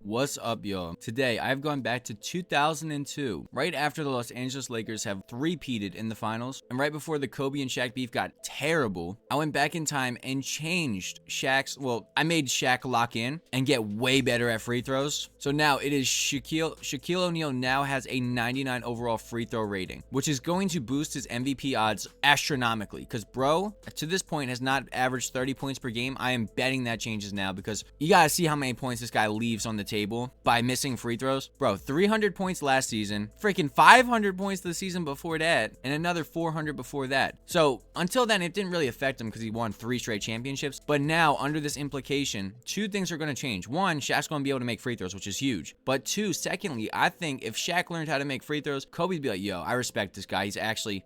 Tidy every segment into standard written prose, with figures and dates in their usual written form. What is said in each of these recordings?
What's up, y'all? Today, I've gone back to 2002, right after the Los Angeles Lakers have three-peated in the finals, and right before the Kobe and Shaq beef got terrible. I went back in time and changed I made Shaq lock in and get way better at free throws. So now it is Shaquille O'Neil now has a 99 overall free throw rating, which is going to boost his MVP odds astronomically, because bro, to this point, has not averaged 30 points per game. I am betting that changes now, because you gotta see how many points this guy leaves on the table by missing free throws. Bro, 300 points last season, freaking 500 points the season before that, and another 400 before that. So until then, it didn't really affect him because he won 3 straight championships. But now, under this implication, 2 things are going to change. 1, Shaq's going to be able to make free throws, which is huge. But 2, secondly, I think if Shaq learned how to make free throws, Kobe'd be like, yo, I respect this guy. He's actually,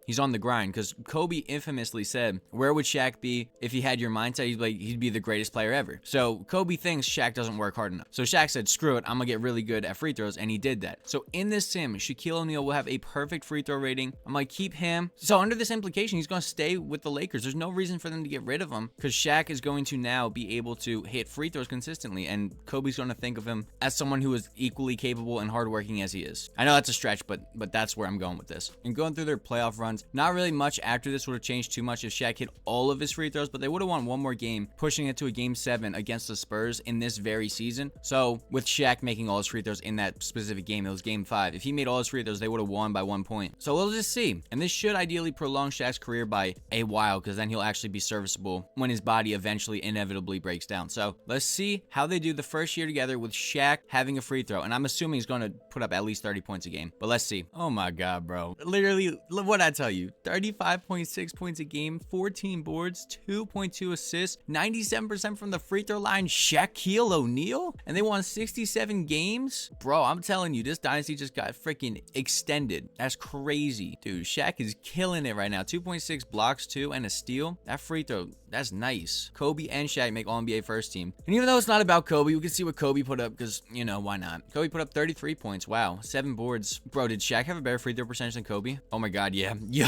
he's on the grind. Because Kobe infamously said, where would Shaq be if he had your mindset? He'd be the greatest player ever. So Kobe thinks Shaq doesn't work hard enough. So Shaq said, screw it, I'm gonna get really good at free throws, and he did that. So in this sim, Shaquille O'Neal will have a perfect free throw rating. I'm gonna keep him. So under this implication, he's gonna stay with the Lakers. There's no reason for them to get rid of him, because Shaq is going to now be able to hit free throws consistently, and Kobe's gonna think of him as someone who is equally capable and hardworking as he is. I know that's a stretch, but that's where I'm going with this. And going through their playoff runs, not really much after this would have changed too much if Shaq hit all of his free throws, but they would have won one more game, pushing it to a game 7 against the Spurs in this very season. So with Shaq making all his free throws in that specific game, it was game 5. If he made all his free throws, they would have won by 1 point. So we'll just see. And this should ideally prolong Shaq's career by a while, because then he'll actually be serviceable when his body eventually inevitably breaks down. So let's see how they do the first year together with Shaq having a free throw. And I'm assuming he's going to put up at least 30 points a game. But let's see. Oh my God, bro. Literally, what'd I tell you? 35.6 points a game, 14 boards, 2.2 assists, 97% from the free throw line. Shaquille O'Neal? And they won 67 games? Bro, I'm telling you, this dynasty just got freaking extended. That's crazy. Dude, Shaq is killing it right now. 2.6 blocks, too, and a steal. That free throw, that's nice. Kobe and Shaq make All-NBA first team. And even though it's not about Kobe, we can see what Kobe put up, because, why not? Kobe put up 33 points. Wow. 7 boards. Bro, did Shaq have a better free throw percentage than Kobe? Oh my God, yeah. Yo,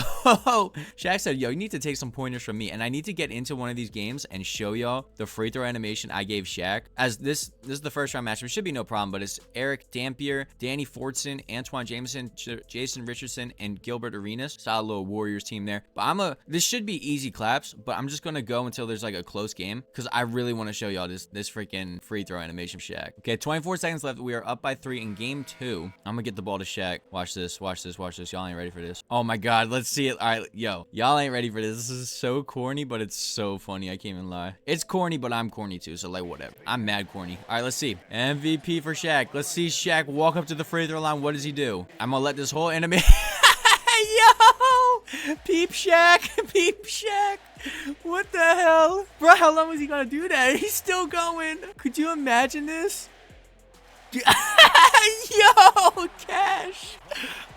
Shaq said, yo, you need to take some pointers from me, and I need to get into one of these games and show y'all the free throw animation I gave Shaq. As this is the first round match, which should be no problem, but it's Eric Dampier, Danny Fortson, Antoine Jameson, Jason Richardson, and Gilbert Arenas. Solid little Warriors team there. But this should be easy claps, but I'm just gonna go until there's like a close game, because I really want to show y'all this freaking free throw animation of Shaq. Okay, 24 seconds left. We are up by 3 in game 2. I'm gonna get the ball to Shaq. Watch this, watch this, watch this. Y'all ain't ready for this. Oh my God, let's see it. All right, yo, y'all ain't ready for this. This is so corny, but it's so funny. I can't even lie. It's corny, but I'm corny too, so like whatever. I'm mad corny. All right, let's see. MVP for Shaq. Let's see Shaq walk up to the free throw line. What does he do? I'm gonna let this whole anime. Yo! Peep Shaq! Peep Shaq! What the hell? Bro, how long was he gonna do that? He's still going. Could you imagine this? Yo, Cash!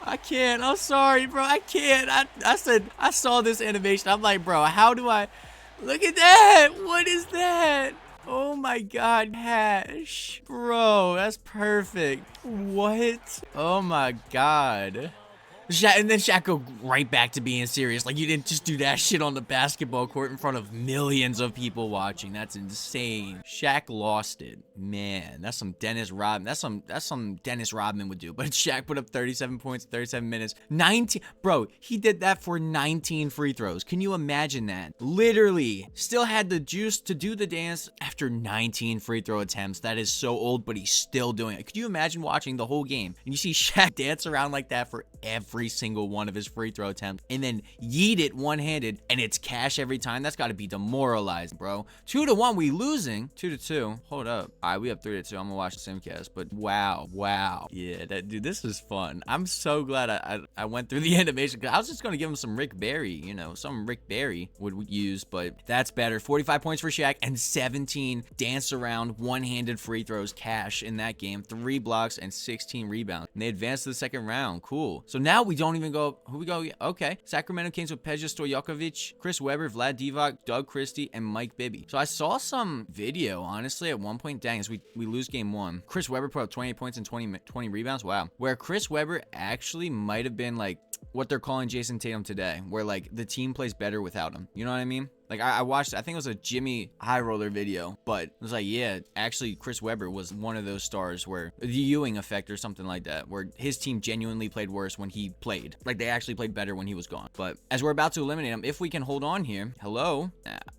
I can't. I'm sorry, bro. I can't. I saw this animation. I'm like, bro, how do I... Look at that! What is that? Oh my God, Cash. Bro, that's perfect. What? Oh my God. And then Shaq go right back to being serious. Like, you didn't just do that shit on the basketball court in front of millions of people watching. That's insane. Shaq lost it. Man, that's some Dennis Rodman. That's some Dennis Rodman would do. But Shaq put up 37 points in 37 minutes. 19. Bro, he did that for 19 free throws. Can you imagine that? Literally. Still had the juice to do the dance after 19 free throw attempts. That is so old, but he's still doing it. Could you imagine watching the whole game and you see Shaq dance around like that for every single one of his free throw attempts and then yeet it one-handed and it's cash every time? That's got to be demoralizing, bro. 2-1, we losing. 2-2. Hold up. All right, we have 3-2. I'm gonna watch the simcast, but wow. Yeah, dude, this is fun. I'm so glad I went through the animation, because I was just gonna give him some Rick Barry, some Rick Barry would use, but that's better. 45 points for Shaq and 17 dance around one-handed free throws cash in that game. 3 blocks and 16 rebounds, and they advanced to the second round. Cool. So now we don't even go. Who we go? Okay. Sacramento Kings with Peja Stojakovic, Chris Webber, Vlad Divac, Doug Christie, and Mike Bibby. So I saw some video, honestly, at one point. Dang, as we lose game 1. Chris Webber put up 28 points and 20 rebounds. Wow. Where Chris Webber actually might have been like what they're calling Jason Tatum today, where like the team plays better without him. You know what I mean? Like I watched, I think it was a Jimmy High Roller video, but it was like, yeah, actually Chris Webber was one of those stars where the Ewing effect or something like that, where his team genuinely played worse when he played. Like they actually played better when he was gone. But as we're about to eliminate him, if we can hold on here, hello.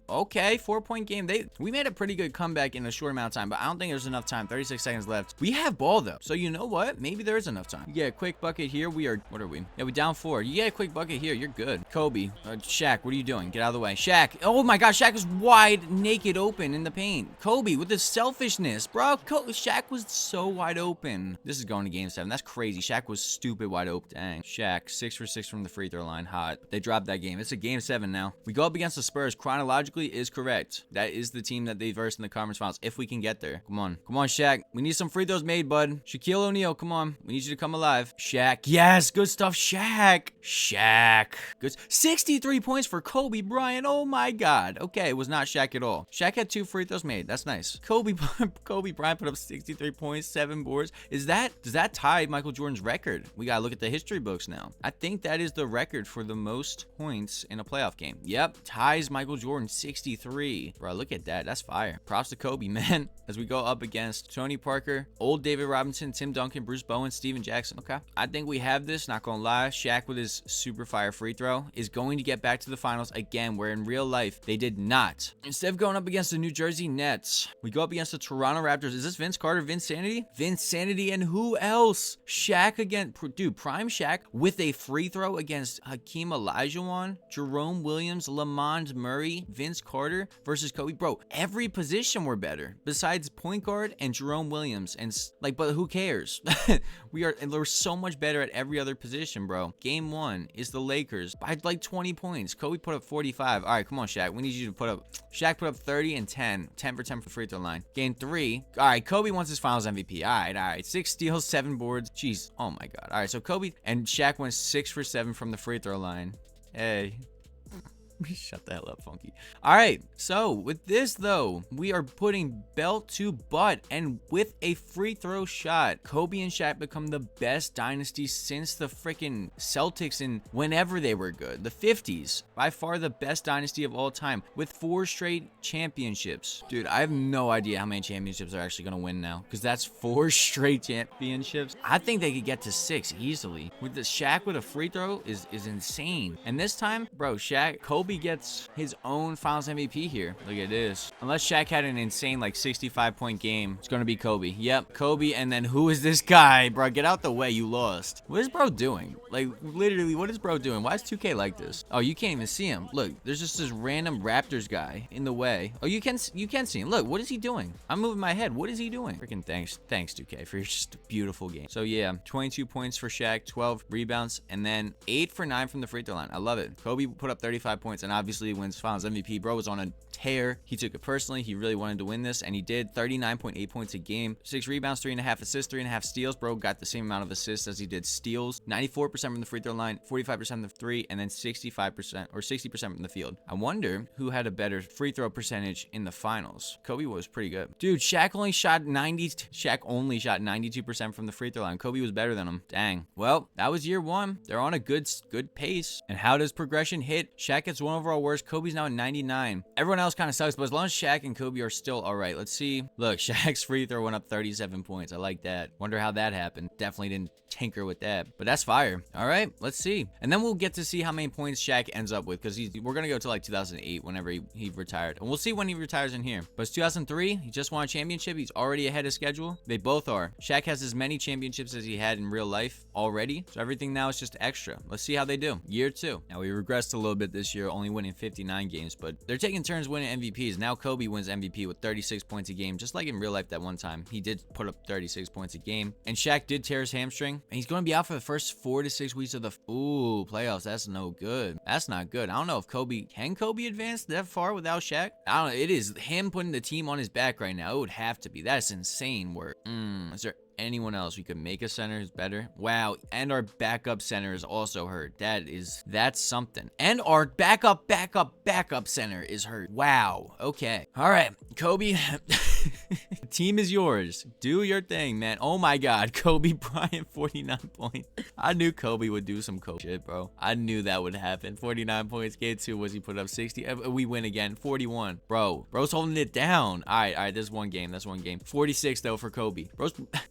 Okay, 4-point game. We made a pretty good comeback in a short amount of time, but I don't think there's enough time. 36 seconds left. We have ball though, so you know what? Maybe there is enough time. You get a quick bucket here. We are, what are we? Yeah, we down 4. You get a quick bucket here. You're good. Kobe, Shaq, what are you doing? Get out of the way. Shaq. Oh my God, Shaq is wide, naked, open in the paint. Kobe with the selfishness, bro. Shaq was so wide open. This is going to game 7. That's crazy. Shaq was stupid wide open. Dang. Shaq 6 for 6 from the free throw line. Hot. They dropped that game. It's a game 7 now. We go up against the Spurs. Chronologically is correct. That is the team that they versed in the conference finals. If we can get there. Come on. Come on, Shaq. We need some free throws made, bud. Shaquille O'Neil, come on. We need you to come alive. Shaq. Yes. Good stuff, Shaq. Shaq. Good. 63 points for Kobe Bryant. Oh my God. Okay, it was not Shaq at all. Shaq had 2 free throws made. That's nice. Kobe Bryant put up 63 points, 7 boards. Does that tie Michael Jordan's record? We gotta look at the history books now. I think that is the record for the most points in a playoff game. Yep, ties Michael Jordan 63. Bro, look at that. That's fire. Props to Kobe, man. As we go up against Tony Parker, old David Robinson, Tim Duncan, Bruce Bowen, Steven Jackson. Okay, I think we have this. Not gonna lie, Shaq with his super fire free throw is going to get back to the finals again, where in real life they did not. Instead of going up against the New Jersey Nets, we go up against the Toronto Raptors. Is this Vince Carter, Vince Sanity? Vince Sanity, and who else? Shaq again. Dude, prime Shaq with a free throw against Hakeem Olajuwon, Jerome Williams, Lamond Murray, Vince Carter versus Kobe. Bro, every position were better besides point guard and Jerome Williams. And like, but who cares? We're so much better at every other position, bro. Game 1 is the Lakers by like 20 points. Kobe put up 45. All right, come on, Shaq. We need you to put up. Shaq put up 30 and 10. 10 for 10 for free throw line. Game 3. All right, Kobe wants his finals MVP. All right. 6 steals, 7 boards. Jeez. Oh my God. All right, so Kobe and Shaq went 6 for 7 from the free throw line. Hey. Shut the hell up, Funky. All right, so with this though, we are putting belt to butt, and with a free throw shot, Kobe and Shaq become the best dynasty since the freaking Celtics in whenever they were good, the 50s. By far the best dynasty of all time with 4 straight championships. Dude, I have no idea how many championships they're actually gonna win now, because that's 4 straight championships. I think they could get to 6 easily. With the Shaq with a free throw is insane. And this time, bro, Kobe gets his own finals MVP here. Look at this. Unless Shaq had an insane like 65-point game, it's gonna be Kobe. Yep, Kobe. And then who is this guy? Bro, get out the way. You lost. What is bro doing? Like, literally, what is bro doing? Why is 2K like this? Oh, you can't even see him. Look, there's just this random Raptors guy in the way. Oh, you can see him. Look, what is he doing? I'm moving my head. What is he doing? Freaking thanks 2K for just a beautiful game. So yeah, 22 points for Shaq, 12 rebounds, and then 8 for 9 from the free throw line. I love it. Kobe put up 35 points and obviously wins finals MVP. Bro was on a tear. He took it personally. He really wanted to win this, and he did. 39.8 points a game, 6 rebounds, 3.5 assists, 3.5 steals. Bro got the same amount of assists as he did steals. 94% from the free throw line, 45% from the 3, and then 65% or 60% from the field. I wonder who had a better free throw percentage in the finals. Kobe was pretty good. Dude, Shaq only shot 92% from the free throw line. Kobe was better than him. Dang. Well, that was year 1. They're on a good pace. And how does progression hit? Shaq gets 1 overall worse. Kobe's now at 99. Everyone else kind of sucks, but as long as Shaq and Kobe are still all right. Let's see. Look, Shaq's free throw went up 37 points. I like that. Wonder how that happened. Definitely didn't tinker with that, but that's fire. All right, let's see. And then we'll get to see how many points Shaq ends up with, because we're going to go to like 2008 whenever he retired. And we'll see when he retires in here. But it's 2003. He just won a championship. He's already ahead of schedule. They both are. Shaq has as many championships as he had in real life already. So everything now is just extra. Let's see how they do. Year 2. Now we regressed a little bit this year, only winning 59 games, but they're taking turns winning MVPs. Now Kobe wins MVP with 36 points a game, just like in real life that one time. He did put up 36 points a game. And Shaq did tear his hamstring, and he's going to be out for the first 4 to 6 weeks of the playoffs. That's no good. That's not good. I don't know if can Kobe advance that far without Shaq? I don't know. It is him putting the team on his back right now. It would have to be. That's insane work. Is there anyone else we could make a center is better? Wow. And our backup center is also hurt. That's something. And our backup center is hurt. Wow. Okay. All right. Kobe. The team is yours. Do your thing, man. Oh my God. Kobe Bryant, 49 points. I knew Kobe would do some Kobe shit, bro. I knew that would happen. 49 points. Game 2 was he put up 60. We win again. 41. Bro's holding it down. All right. There's one game. 46 though for Kobe.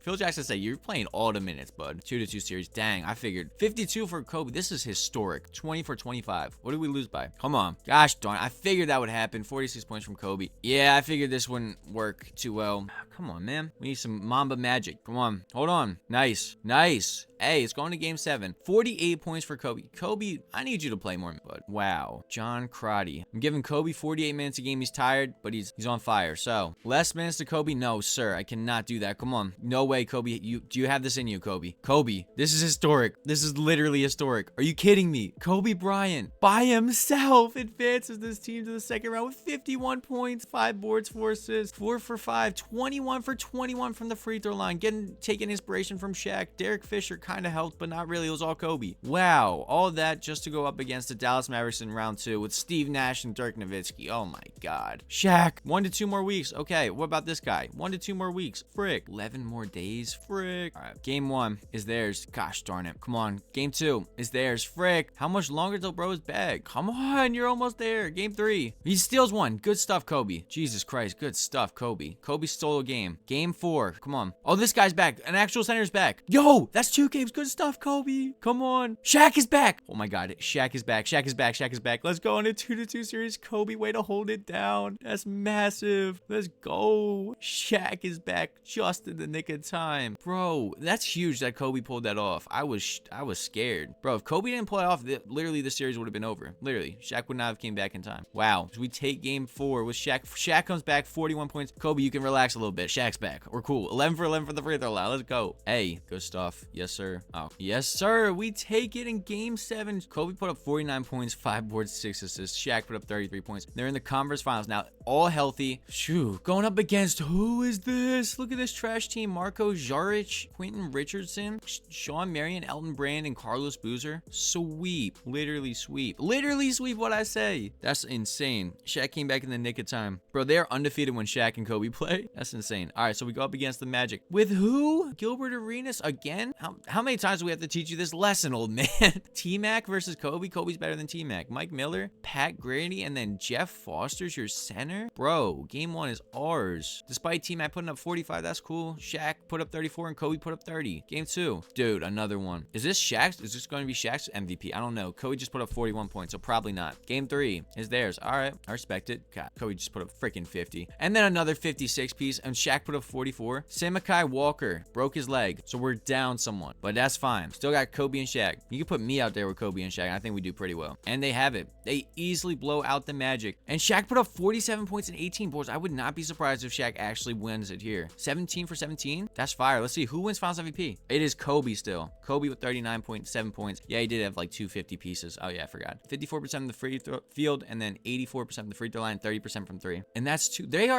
Phil Jackson said, you're playing all the minutes, bud. 2-2 series. Dang, I figured. 52 for Kobe. This is historic. 20 for 25. What did we lose by? Come on. Gosh darn. I figured that would happen. 46 points from Kobe. Yeah, I figured this wouldn't work too well. Come on, man. We need some Mamba magic. Come on. Hold on. Nice. Hey, it's going to game 7. 48 points for Kobe. Kobe, I need you to play more, bud. Wow. John Crotty. I'm giving Kobe 48 minutes a game. He's tired, but he's on fire. So, less minutes to Kobe? No, sir. I cannot do that. Come on. No way, Kobe. Do you have this in you, Kobe? Kobe, this is historic. This is literally historic. Are you kidding me? Kobe Bryant, by himself, advances this team to the second round with 51 points, 5 boards, 4 assists, 4 for 5, 21 for 21 from the free throw line. Taking inspiration from Shaq. Derek Fisher kind of helped, but not really. It was all Kobe. Wow. All that just to go up against the Dallas Mavericks in round 2 with Steve Nash and Dirk Nowitzki. Oh my God. Shaq. 1 to 2 more weeks. Okay. What about this guy? 1 to 2 more weeks. Frick. 11 more days. Frick. All right. Game 1 is theirs. Gosh darn it. Come on. Game 2 is theirs. Frick. How much longer till bro is back? Come on. You're almost there. Game 3. He steals 1. Good stuff, Kobe. Jesus Christ. Good stuff, Kobe. Kobe stole a game. Game 4. Come on. Oh, this guy's back. An actual center's back. Yo, that's 2 games. Good stuff, Kobe. Come on. Shaq is back. Oh my God. Shaq is back. Let's go on a 2-2 series. Kobe, way to hold it down. That's massive. Let's go. Shaq is back just in the nick of time. Bro, that's huge that Kobe pulled that off. I was scared. Bro, if Kobe didn't pull it off, literally the series would have been over. Literally. Shaq would not have came back in time. Wow. So we take game 4 with Shaq. Shaq comes back, 41 points. Kobe, you can relax a little bit. Shaq's back. We're cool. 11 for 11 for the free throw line. Let's go. Hey, good stuff. Yes, sir. Oh, yes, sir. We take it in game 7. Kobe put up 49 points, 5 boards, 6 assists. Shaq put up 33 points. They're in the conference finals now, all healthy. Shoo, going up against, who is this? Look at this trash team. Marco Jaric, Quentin Richardson, Sean Marion, Elton Brand, and Carlos Boozer. Sweep. Literally sweep. Literally sweep what I say. That's insane. Shaq came back in the nick of time. Bro, they're undefeated when Shaq and Kobe play. That's insane. All right, so we go up against the Magic. With who? Gilbert Arenas again? How many times do we have to teach you this lesson, old man? T-Mac versus Kobe. Kobe's better than T-Mac. Mike Miller, Pat Grady, and then Jeff Foster's your center? Bro, game 1 is ours. Despite T-Mac putting up 45, that's cool. Shaq put up 34 and Kobe put up 30. Game 2. Dude, another one. Is this Shaq's? Is this going to be Shaq's MVP? I don't know. Kobe just put up 41 points, so probably not. Game 3 is theirs. All right, I respect it. God, Kobe just put up freaking 50. And then another 56 piece, and Shaq put up 44. Samakai Walker broke his leg, so we're down someone, but that's fine. Still got Kobe and Shaq. You can put me out there with Kobe and Shaq. I think we do pretty well. And they have it. They easily blow out the Magic. And Shaq put up 47 points and 18 boards. I would not be surprised if Shaq actually wins it here. 17 for 17? That's fire. Let's see. Who wins Finals MVP? It is Kobe still. Kobe with 39.7 points. Yeah, he did have like 250 pieces. Oh yeah, I forgot. 54% of the free throw field and then 84% of the free throw line, 30% from 3. And that's 2. They're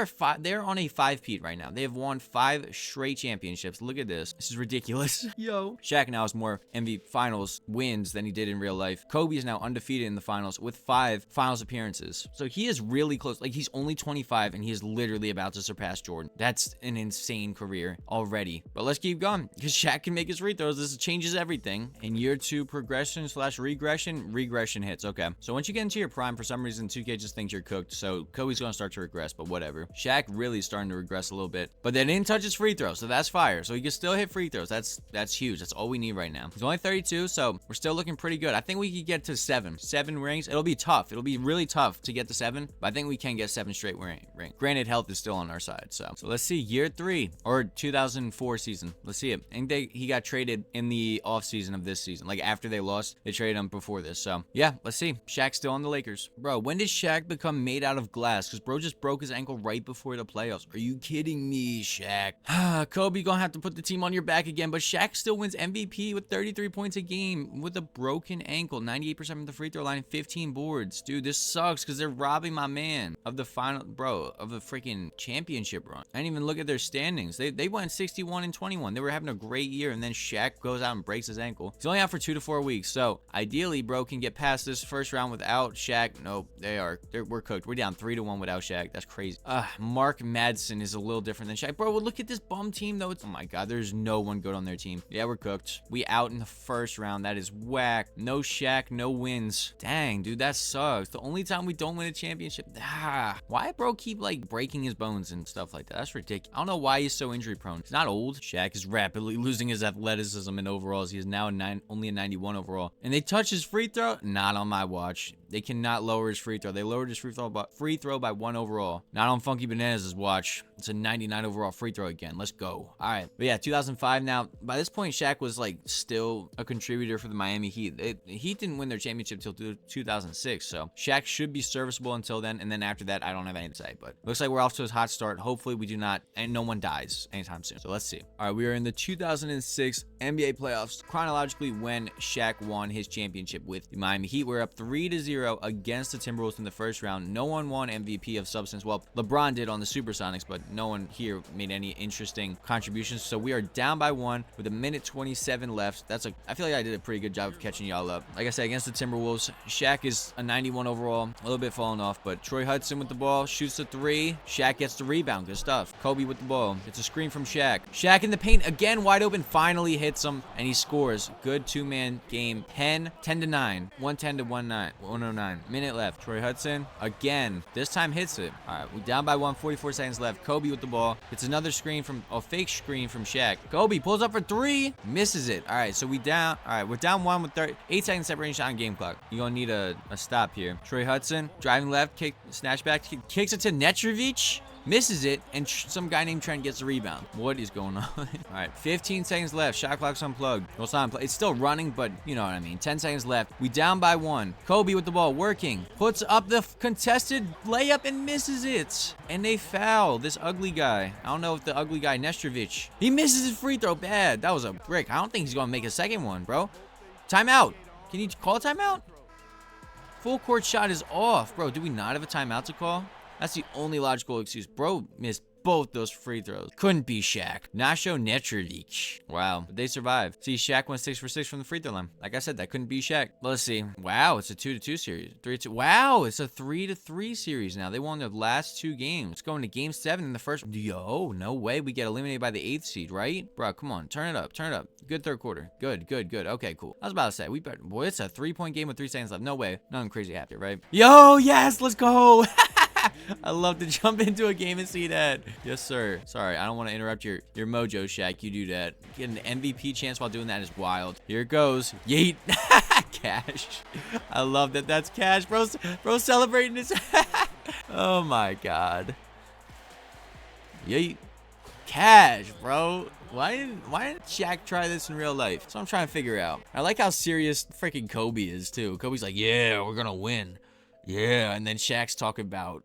on a 5-peat right now. They have won 5 straight championships. Look at this. This is ridiculous. Yo. Shaq now has more MVP finals wins than he did in real life. Kobe is now undefeated in the finals with 5 finals appearances. So he is really close. Like, he's only 25 and he is literally about to surpass Jordan. That's an insane career already. But let's keep going because Shaq can make his free throws. This changes everything. In year 2 progression / regression hits. Okay. So once you get into your prime, for some reason 2K just thinks you're cooked. So Kobe's going to start to regress, but whatever. Shaq really is starting to regress a little bit, but they didn't touch his free throw. So that's fire. So he can still hit free throws. That's huge. That's all we need right now. He's only 32, so we're still looking pretty good. I think we could get to 7 rings. It'll be tough. It'll be really tough to get to 7, but I think we can get 7 straight rings. Granted, health is still on our side. So let's see. Year 3 or 2004 season. Let's see it. And he got traded in the off season of this season. Like after they lost, they traded him before this. So yeah, let's see. Shaq's still on the Lakers. Bro, when did Shaq become made out of glass? Because bro just broke his ankle right before the playoffs. Are you kidding me, Shaq? Kobe gonna have to put the team on your back again, but Shaq still wins Edwards, MVP with 33 points a game with a broken ankle, 98% from the free throw line, 15 boards. Dude, this sucks because they're robbing my man of the final, bro, of the freaking championship run. I didn't even look at their standings. They went 61 and 21. They were having a great year, and then Shaq goes out and breaks his ankle. He's only out for 2 to 4 weeks, so ideally, bro, can get past this first round without Shaq. Nope, we're cooked. We're down 3-1 without Shaq. That's crazy. Mark Madsen is a little different than Shaq. Bro, well, look at this bum team, though. Oh my God, there's no one good on their team. Yeah, we're cooked. We out in the first round. That is whack. No Shaq, no wins. Dang, dude, that sucks. The only time we don't win a championship. Why bro keep like breaking his bones and stuff like that? That's ridiculous. I don't know why he's so injury prone. He's not old. Shaq is rapidly losing his athleticism and overalls. He is now only a 91 overall. And they touch his free throw? Not on my watch. They cannot lower his free throw. They lowered his free throw by 1 overall. Not on Funky Bananas' watch. It's a 99 overall free throw again. Let's go. All right. But yeah, 2005 now. By this point, Shaq was like still a contributor for the Miami Heat. Heat didn't win their championship till 2006. So Shaq should be serviceable until then. And then after that, I don't have anything to say. But looks like we're off to a hot start. Hopefully we do not, and no one dies anytime soon. So let's see. All right. We are in the 2006 NBA playoffs. Chronologically, when Shaq won his championship with the Miami Heat, we're up 3-0 against the Timberwolves in the first round. No one won MVP of substance. Well, LeBron did on the Supersonics, but no one here made any interesting contributions. So we are down by 1 with 1:27 left. I feel like I did a pretty good job of catching y'all up. Like I said, against the Timberwolves, Shaq is a 91 overall, a little bit falling off, but Troy Hudson with the ball, shoots the 3. Shaq gets the rebound. Good stuff. Kobe with the ball. It's a screen from Shaq. Shaq in the paint again, wide open, finally hits him, and he scores. Good two-man game. 10-9. 110 to 109. Minute left. Troy Hudson again. This time hits it. All right, we down by 1. 44 seconds left. Kobe with the ball. It's another screen from a fake screen from Shaq. Kobe pulls up for 3. Misses it. All right, so we down. All right, we're down 1 with 8 seconds separation on game clock. You're gonna need a stop here. Troy Hudson driving left, snatch back, kicks it to Netrovic. Misses it, and some guy named Trent gets the rebound. What is going on? All right, 15 seconds left. Shot clock's unplugged. Well, it's not unplugged. It's still running, but you know what I mean. 10 seconds left. We down by 1. Kobe with the ball, working. Puts up the contested layup and misses it. And they foul this ugly guy. I don't know if the ugly guy, Nestrovic. He misses his free throw bad. That was a brick. I don't think he's going to make a second one, bro. Timeout. Can you call a timeout? Full court shot is off. Bro, do we not have a timeout to call? That's the only logical excuse. Bro missed both those free throws. Couldn't be Shaq. Nasho Netrovic. Wow. But they survived. See, Shaq went 6 for 6 from the free throw line. Like I said, that couldn't be Shaq. Let's see. Wow, it's a 2-2 series. 3-2. Wow, it's a 3-3 series now. They won their last 2 games. It's going to game 7 in the first. Yo, no way. We get eliminated by the 8th seed, right? Bro, come on. Turn it up. Turn it up. Good third quarter. Good. Okay, cool. I was about to say, boy, it's a 3-point game with 3 seconds left. No way. Nothing crazy happened, right? Yo, yes, let's go. I love to jump into a game and see that. Yes, sir. Sorry, I don't want to interrupt your mojo, Shaq. You do that. Get an MVP chance while doing that is wild. Here it goes. Yeet. Cash. I love that. That's cash. Bro celebrating this. Oh, my God. Yeet. Cash, bro. Why didn't Shaq try this in real life? So I'm trying to figure out. I like how serious freaking Kobe is, too. Kobe's like, yeah, we're going to win. Yeah, and then Shaq's talking about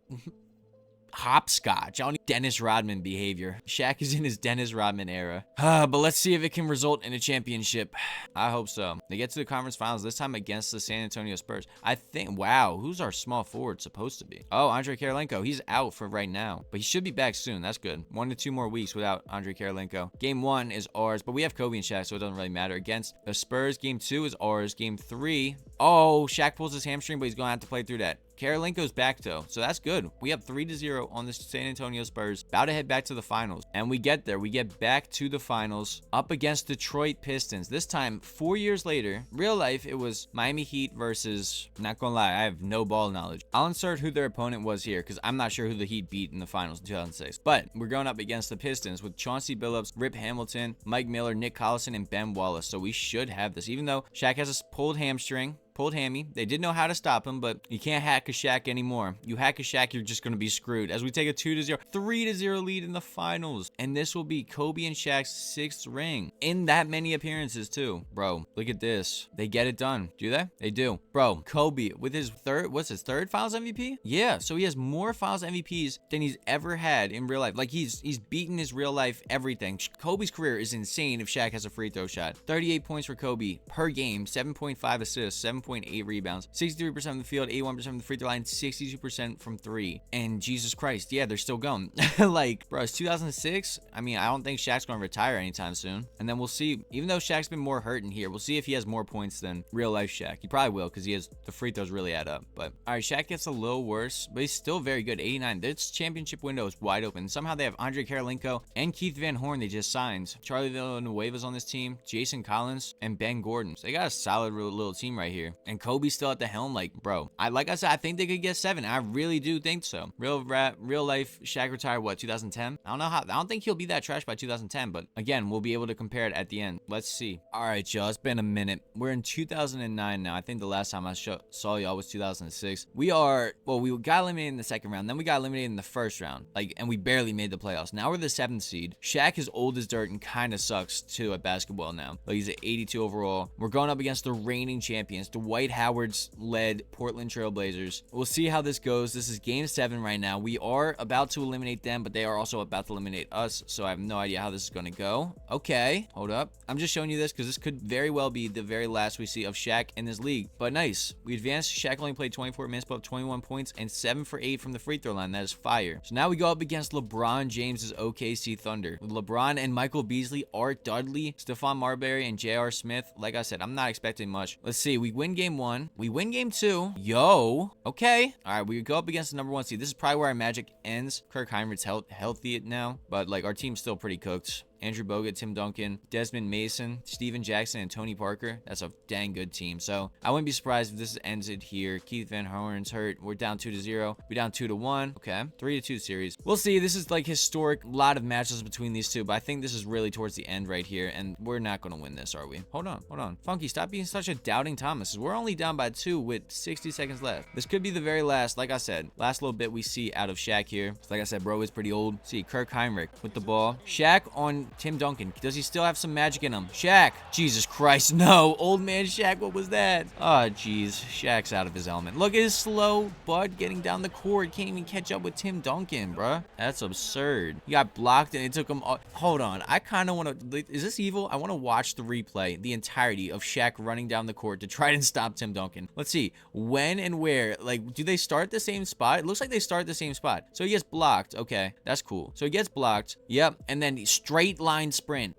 hopscotch. I don't need Dennis Rodman behavior. Shaq is in his Dennis Rodman era. But let's see if it can result in a championship. I hope so. They get to the conference finals, this time against the San Antonio Spurs. I think, wow, who's our small forward supposed to be? Oh, Andre Kirilenko. He's out for right now, but he should be back soon. That's good. 1 to 2 more weeks without Andre Kirilenko. Game 1 is ours, but we have Kobe and Shaq, so it doesn't really matter. Against the Spurs, game 2 is ours. Game 3, oh, Shaq pulls his hamstring, but he's going to have to play through that. Kirilenko's back, though, so that's good. We have 3-0 on the San Antonio Spurs. About to head back to the finals. And we get there. We get back to the finals up against Detroit Pistons. This time, 4 years later, real life, it was Miami Heat versus, not gonna lie, I have no ball knowledge. I'll insert who their opponent was here because I'm not sure who the Heat beat in the finals in 2006. But we're going up against the Pistons with Chauncey Billups, Rip Hamilton, Mike Miller, Nick Collison, and Ben Wallace. So we should have this, even though Shaq has a pulled hamstring. pulled hammy. They did know how to stop him, but you can't hack a Shaq anymore. You hack a Shaq, you're just going to be screwed. As we take a 2-0, 3-0 lead in the finals. And this will be Kobe and Shaq's 6th ring in that many appearances too. Bro, look at this. They get it done. Do they? They do. Bro, Kobe with his third finals MVP? Yeah, so he has more finals MVPs than he's ever had in real life. Like he's beaten his real life everything. Kobe's career is insane if Shaq has a free throw shot. 38 points for Kobe per game, 7.5 assists, 7.8 rebounds, 63% from the field, 81% from the free throw line, 62% from 3. And Jesus Christ, yeah, they're still going. Like, bro, it's 2006. I mean, I don't think Shaq's going to retire anytime soon. And then we'll see, even though Shaq's been more hurt in here, we'll see if he has more points than real life Shaq. He probably will because he has the free throws really add up. But all right, Shaq gets a little worse, but he's still very good. 89. This championship window is wide open. Somehow they have Andre Karolinko and Keith Van Horn they just signed. Charlie Villanueva's on this team, Jason Collins, and Ben Gordon. So they got a solid little team right here. And Kobe's still at the helm. Like, bro, like I said, I think they could get 7. I really do think so. Real life Shaq retired, what, 2010? I don't think he'll be that trash by 2010, but again, we'll be able to compare it at the end. Let's see. All right, y'all, it's been a minute. We're in 2009 now. I think the last time I saw y'all was 2006. We got eliminated in the second round, then we got eliminated in the first round, and we barely made the playoffs. Now we're the 7th seed. Shaq is old as dirt and kind of sucks too at basketball now. Like, he's at 82 overall. We're going up against the reigning champions, the Dwight Howard's led Portland Trail Blazers. We'll see how this goes. This is game 7 right now. We are about to eliminate them, but they are also about to eliminate us, so I have no idea how this is going to go. Okay, hold up. I'm just showing you this because this could very well be the very last we see of Shaq in this league. But nice. We advanced. Shaq only played 24 minutes, put up 21 points, and 7 for 8 from the free throw line. That is fire. So now we go up against LeBron James's OKC Thunder. With LeBron and Michael Beasley, Art Dudley, Stephon Marbury, and J.R. Smith. Like I said, I'm not expecting much. Let's see. We win game 1. We win game 2. Yo. Okay. All right. We go up against the number 1 seed. This is probably where our magic ends. Kirk Heinrich's healthy now, but like our team's still pretty cooked. Andrew Bogut, Tim Duncan, Desmond Mason, Steven Jackson, and Tony Parker. That's a dang good team. So I wouldn't be surprised if this ended here. Keith Van Horn's hurt. We're down 2-0. We're down 2-1. Okay. 3-2 series. We'll see. This is like historic. A lot of matches between these two, but I think this is really towards the end right here, and we're not going to win this, are we? Hold on. Funky, stop being such a doubting Thomas. We're only down by 2 with 60 seconds left. This could be the very last, like I said, last little bit we see out of Shaq here. So like I said, bro is pretty old. See, Kirk Heinrich with the ball. Shaq on Tim Duncan. Does he still have some magic in him? Shaq. Jesus Christ, no. Old man Shaq, what was that? Oh, jeez. Shaq's out of his element. Look at his slow butt getting down the court. Can't even catch up with Tim Duncan, bruh. That's absurd. He got blocked and it took him... Hold on. I kind of want to... Is this evil? I want to watch the replay, the entirety of Shaq running down the court to try and stop Tim Duncan. Let's see. When and where? Like, do they start the same spot? It looks like they start the same spot. So he gets blocked. Okay, that's cool. So he gets blocked. Yep. And then straight line sprint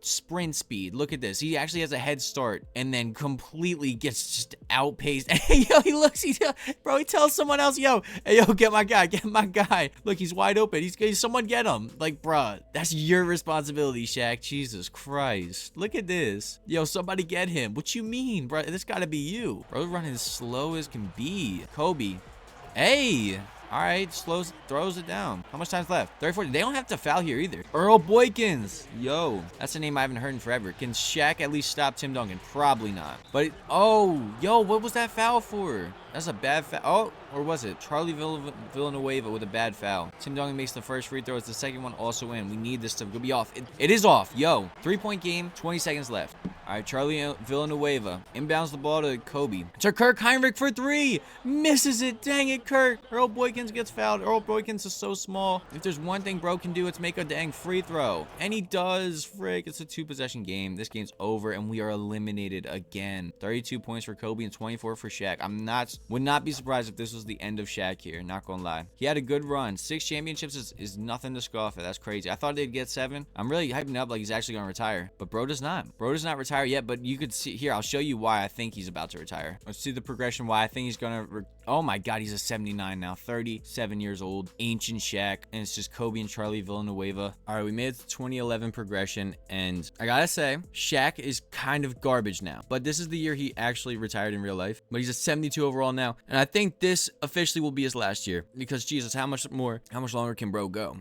speed. Look at this. He actually has a head start and then completely gets just outpaced. Hey, yo, bro, he tells someone else, yo, hey, yo, get my guy. Look, he's wide open. Someone get him. Like, bro, that's your responsibility, Shaq. Jesus Christ. Look at this. Yo, somebody get him. What you mean, bro? This gotta be you. Bro, running as slow as can be. Kobe. Hey. All right, throws it down. How much time's left? 34. They don't have to foul here either. Earl Boykins. Yo, that's a name I haven't heard in forever. Can Shaq at least stop Tim Duncan? Probably not. But, yo, what was that foul for? That's a bad foul. Oh, or was it? Charlie Villanueva with a bad foul. Tim Duncan makes the first free throw. It's the second one also in. We need this to be off. It is off. Yo, 3-point game, 20 seconds left. All right, Charlie Villanueva inbounds the ball to Kobe. To Kirk Heinrich for 3. Misses it. Dang it, Kirk. Earl Boykins gets fouled. Earl Boykins is so small. If there's one thing bro can do, it's make a dang free throw. And he does. Frick. It's a 2-possession game. This game's over, and we are eliminated again. 32 points for Kobe and 24 for Shaq. Would not be surprised if this was the end of Shaq here. Not gonna lie. He had a good run. 6 championships is nothing to scoff at. That's crazy. I thought they'd get 7. I'm really hyping up like he's actually gonna retire. But bro does not. Bro does not retire yet, but you could see here. I'll show you why I think he's about to retire. Let's see the progression why I think he's gonna oh my god, he's a 79 now. 37 years old. Ancient Shaq. And it's just Kobe and Charlie Villanueva. Alright, we made it to 2011 progression, and I gotta say, Shaq is kind of garbage now. But this is the year he actually retired in real life. But he's a 72 overall now. And I think this officially will be his last year. Because Jesus, how much longer can bro go?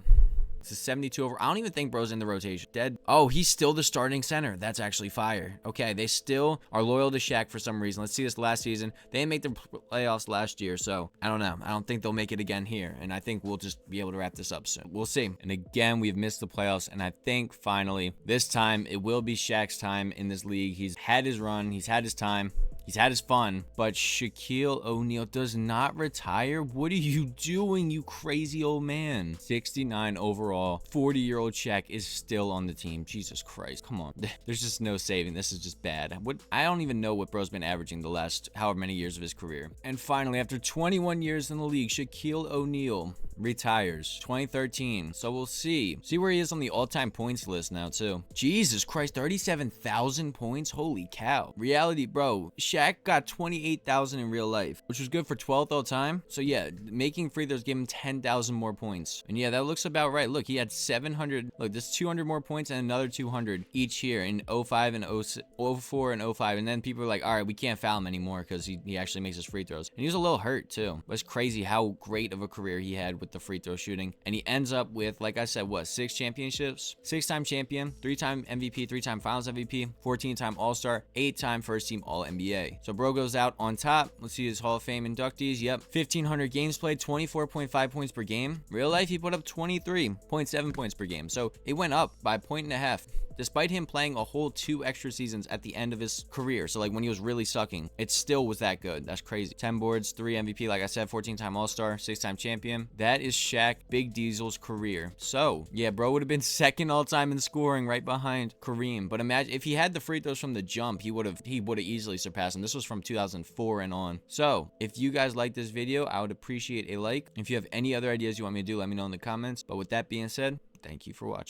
It's a 72 over. I don't even think bro's in the rotation. Dead. Oh, he's still the starting center. That's actually fire. Okay, they still are loyal to Shaq for some reason. Let's see this last season. They didn't make the playoffs last year, so I don't know. I don't think they'll make it again here, and I think we'll just be able to wrap this up soon. We'll see. And again, we've missed the playoffs, and I think finally this time it will be Shaq's time in this league. He's had his run. He's had his time. He's had his fun, but Shaquille O'Neil does not retire. What are you doing, you crazy old man? 69 overall, 40-year-old Shaq is still on the team. Jesus Christ, come on. There's just no saving. This is just bad. I don't even know what bro's been averaging the last however many years of his career. And finally, after 21 years in the league, Shaquille O'Neil retires 2013. So we'll see where he is on the all-time points list now too. Jesus Christ, 37,000 points. Holy cow. Reality, bro. Shaq got 28,000 in real life, which was good for 12th all time. So yeah, making free throws gave him 10,000 more points. And yeah, that looks about right. Look, he had 700. Look, this 200 more points and another 200 each year in 05 and 04 and 05. And then people were like, all right, we can't foul him anymore because he actually makes his free throws. And he was a little hurt too. But it's crazy how great of a career he had with the free throw shooting. And he ends up with, like I said, what, 6 championships? 6-time champion, 3-time MVP, 3-time finals MVP, 14-time All-Star, 8-time first-team All-NBA. So bro goes out on top. Let's see his Hall of Fame inductees. Yep, 1,500 games played, 24.5 points per game. Real life, he put up 23.7 points per game. So it went up by a point and a half. Despite him playing a whole 2 extra seasons at the end of his career, so like when he was really sucking, it still was that good. That's crazy. 10 boards, 3 MVP, like I said, 14-time All-Star, 6-time champion. That is Shaq Big Diesel's career. So yeah, bro would have been second all-time in scoring, right behind Kareem. But imagine if he had the free throws from the jump, he would have easily surpassed him. This was from 2004 and on. So if you guys like this video, I would appreciate a like. If you have any other ideas you want me to do, let me know in the comments. But with that being said, thank you for watching.